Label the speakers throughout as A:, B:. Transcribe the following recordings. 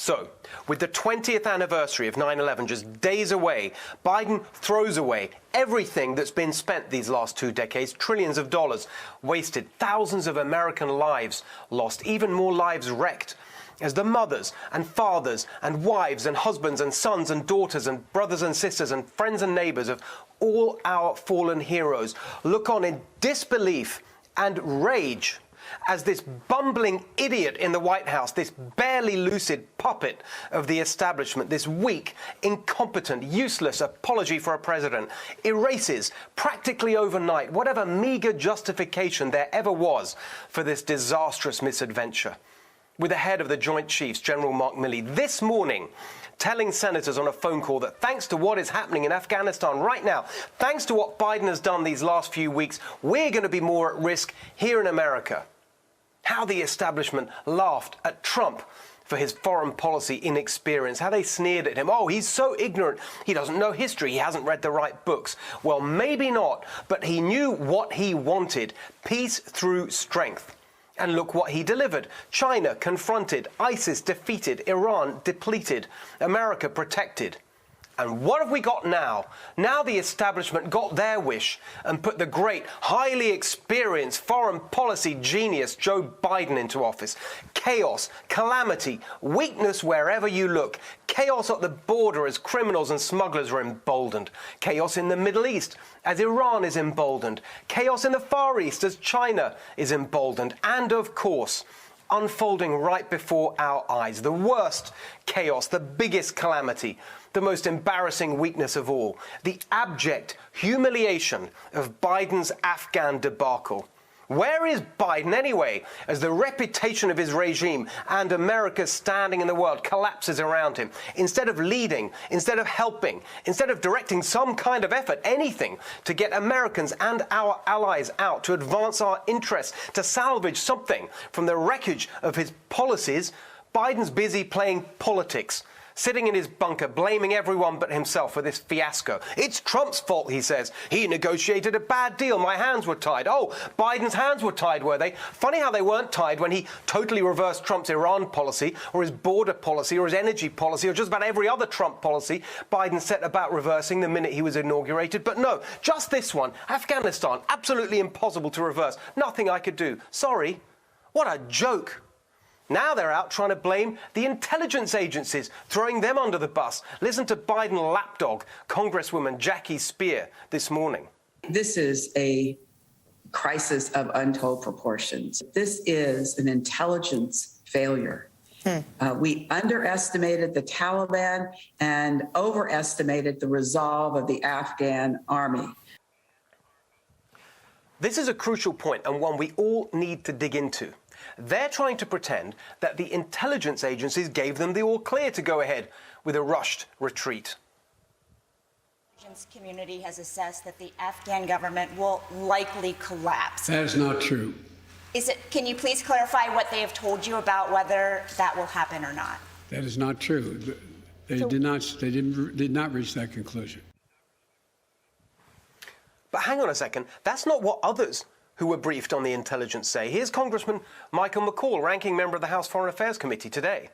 A: So, with the 20th anniversary of 9/11 just days away, Biden throws away everything that's been spent these last 2 decades, trillions of dollars wasted, thousands of American lives lost, even more lives wrecked, as the mothers and fathers and wives and husbands and sons and daughters and brothers and sisters and friends and neighbors of all our fallen heroes look on in disbelief and rage as this bumbling idiot in the White House, this barely lucid puppet of the establishment, this weak, incompetent, useless apology for a president, erases practically overnight whatever meager justification there ever was for this disastrous misadventure. With the head of the Joint Chiefs, General Mark Milley, this morning telling senators on a phone call that thanks to what is happening in Afghanistan right now, thanks to what Biden has done these last few weeks, we're going to be more at risk here in America. How the establishment laughed at Trump for his foreign policy inexperience, how they sneered at him. Oh, he's so ignorant, he doesn't know history, he hasn't read the right books. Well, maybe not, but he knew what he wanted, peace through strength. And look what he delivered. China confronted, ISIS defeated, Iran depleted, America protected. And what have we got now? Now the establishment got their wish and put the great, highly experienced foreign policy genius Joe Biden into office. Chaos, calamity, weakness wherever you look. Chaos at the border as criminals and smugglers are emboldened. Chaos in the Middle East as Iran is emboldened. Chaos in the Far East as China is emboldened. And of course, unfolding right before our eyes, the worst chaos, the biggest calamity, the most embarrassing weakness of all, the abject humiliation of Biden's Afghan debacle. Where is Biden anyway, as the reputation of his regime and America's standing in the world collapses around him? Instead of leading, instead of helping, instead of directing some kind of effort, anything, to get Americans and our allies out, to advance our interests, to salvage something from the wreckage of his policies, Biden's busy playing politics, sitting in his bunker, blaming everyone but himself for this fiasco. It's Trump's fault, he says. He negotiated a bad deal. My hands were tied. Oh, Biden's hands were tied, were they? Funny how they weren't tied when he totally reversed Trump's Iran policy, or his border policy, or his energy policy, or just about every other Trump policy Biden set about reversing the minute he was inaugurated. But no, just this one. Afghanistan, absolutely impossible to reverse. Nothing I could do. Sorry. What a joke. Now they're out trying to blame the intelligence agencies, throwing them under the bus. Listen to Biden lapdog, Congresswoman Jackie Speer, this morning.
B: This is a crisis of untold proportions. This is an intelligence failure. We underestimated the Taliban and overestimated the resolve of the Afghan army.
A: This is a crucial point and one we all need to dig into. They're trying to pretend that the intelligence agencies gave them the all-clear to go ahead with a rushed retreat.
C: The intelligence community has assessed that the Afghan government will likely collapse.
D: That is not true.
C: Can you please clarify what they have told you about whether that will happen or not?
D: That is not true. They did not reach that conclusion.
A: But hang on a second, that's not what others who were briefed on the intelligence say. Here's Congressman Michael McCaul, ranking member of the House Foreign Affairs Committee, today.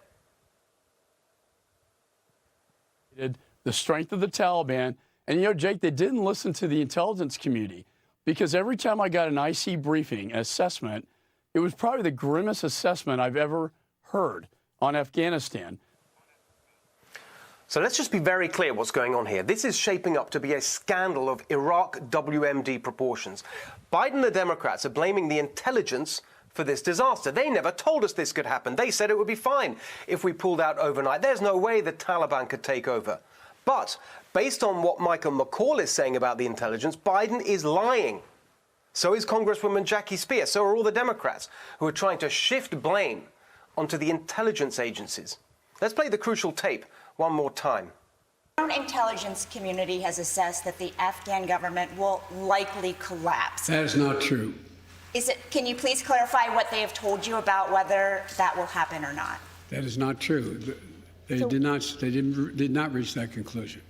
E: The strength of the Taliban. And, you know, Jake, they didn't listen to the intelligence community, because every time I got an IC briefing, an assessment, it was probably the grimmest assessment I've ever heard on Afghanistan.
A: So let's just be very clear what's going on here. This is shaping up to be a scandal of Iraq WMD proportions. Biden and the Democrats are blaming the intelligence for this disaster. They never told us this could happen. They said it would be fine if we pulled out overnight. There's no way the Taliban could take over. But based on what Michael McCaul is saying about the intelligence, Biden is lying. So is Congresswoman Jackie Speer. So are all the Democrats who are trying to shift blame onto the intelligence agencies. Let's play the crucial tape one more time.
C: The intelligence community has assessed that the Afghan government will likely collapse.
D: That is not true.
C: Can you please clarify what they have told you about whether that will happen or not?
D: That is not true. They did not reach that conclusion.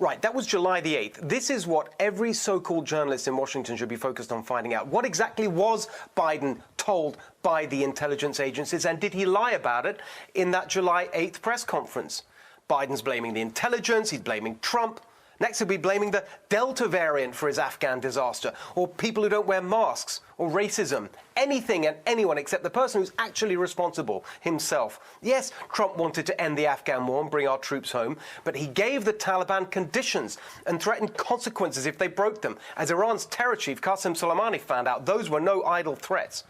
A: Right, that was July the 8th. This is what every so-called journalist in Washington should be focused on finding out. What exactly was Biden told told by the intelligence agencies, and did he lie about it in that July 8th press conference? Biden's blaming the intelligence, he's blaming Trump. Next, he'll be blaming the Delta variant for his Afghan disaster, or people who don't wear masks, or racism. Anything and anyone except the person who's actually responsible, himself. Yes, Trump wanted to end the Afghan war and bring our troops home, but he gave the Taliban conditions and threatened consequences if they broke them. As Iran's terror chief, Qasem Soleimani, found out, those were no idle threats.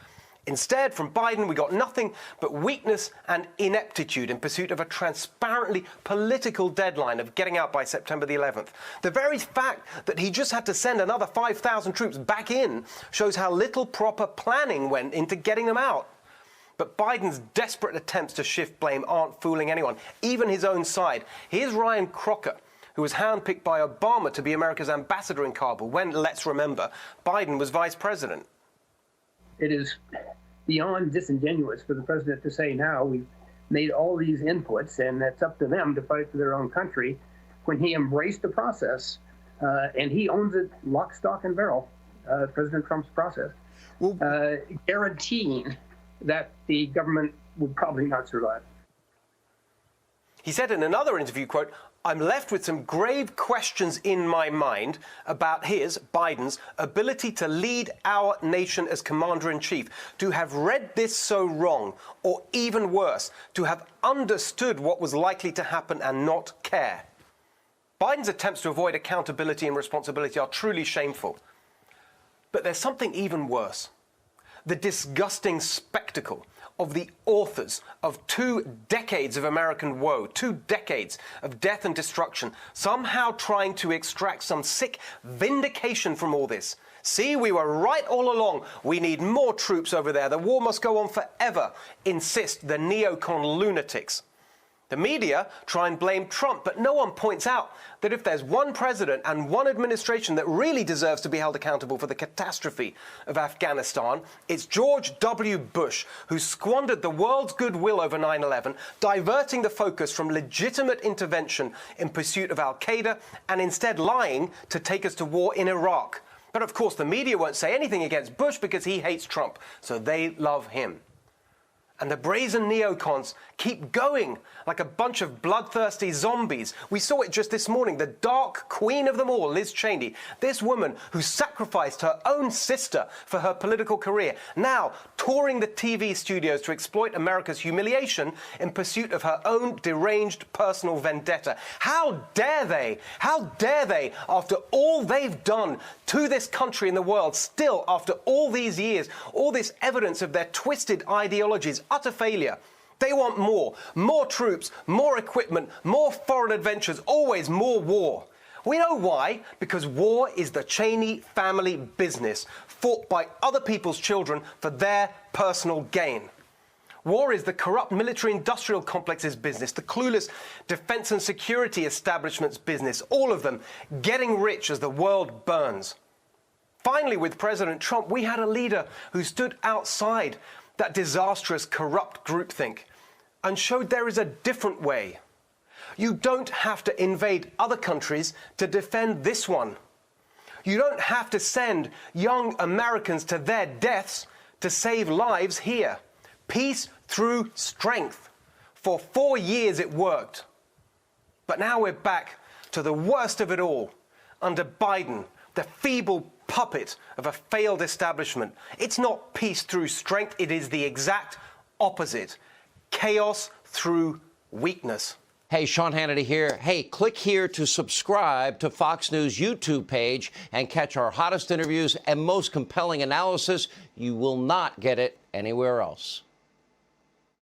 A: Instead, from Biden, we got nothing but weakness and ineptitude in pursuit of a transparently political deadline of getting out by September the 11th. The very fact that he just had to send another 5,000 troops back in shows how little proper planning went into getting them out. But Biden's desperate attempts to shift blame aren't fooling anyone, even his own side. Here's Ryan Crocker, who was handpicked by Obama to be America's ambassador in Kabul when, let's remember, Biden was vice president.
F: It is beyond disingenuous for the president to say now we've made all these inputs and it's up to them to fight for their own country, when he embraced the process and he owns it lock, stock, and barrel, President Trump's process, guaranteeing that the government would probably not survive.
A: He said in another interview, quote, "I'm left with some grave questions in my mind about Biden's, ability to lead our nation as commander-in-chief, to have read this so wrong, or even worse, to have understood what was likely to happen and not care." Biden's attempts to avoid accountability and responsibility are truly shameful. But there's something even worse. The disgusting spectacle of the authors of 2 decades of American woe, 2 decades of death and destruction, somehow trying to extract some sick vindication from all this. See, we were right all along. We need more troops over there. The war must go on forever, insist the neocon lunatics. The media try and blame Trump, but no one points out that if there's one president and one administration that really deserves to be held accountable for the catastrophe of Afghanistan, it's George W. Bush, who squandered the world's goodwill over 9/11, diverting the focus from legitimate intervention in pursuit of al-Qaeda and instead lying to take us to war in Iraq. But of course, the media won't say anything against Bush because he hates Trump, so they love him. And the brazen neocons keep going like a bunch of bloodthirsty zombies. We saw it just this morning, the dark queen of them all, Liz Cheney, this woman who sacrificed her own sister for her political career, now touring the TV studios to exploit America's humiliation in pursuit of her own deranged personal vendetta. How dare they? How dare they, after all they've done to this country and the world, still, after all these years, all this evidence of their twisted ideologies, utter failure. They want more troops, more equipment, more foreign adventures, always more war. We know why, because war is the Cheney family business, fought by other people's children for their personal gain. War is the corrupt military-industrial complex's business, the clueless defense and security establishment's business, all of them getting rich as the world burns. Finally, with President Trump, we had a leader who stood outside that disastrous, corrupt groupthink and showed there is a different way. You don't have to invade other countries to defend this one. You don't have to send young Americans to their deaths to save lives here. Peace through strength. For 4 years it worked. But now we're back to the worst of it all under Biden, the feeble puppet of a failed establishment. It's not peace through strength, it is the exact opposite. Chaos through weakness.
G: Hey, Sean Hannity here. Hey, click here to subscribe to Fox News YouTube page and catch our hottest interviews and most compelling analysis. You will not get it anywhere else.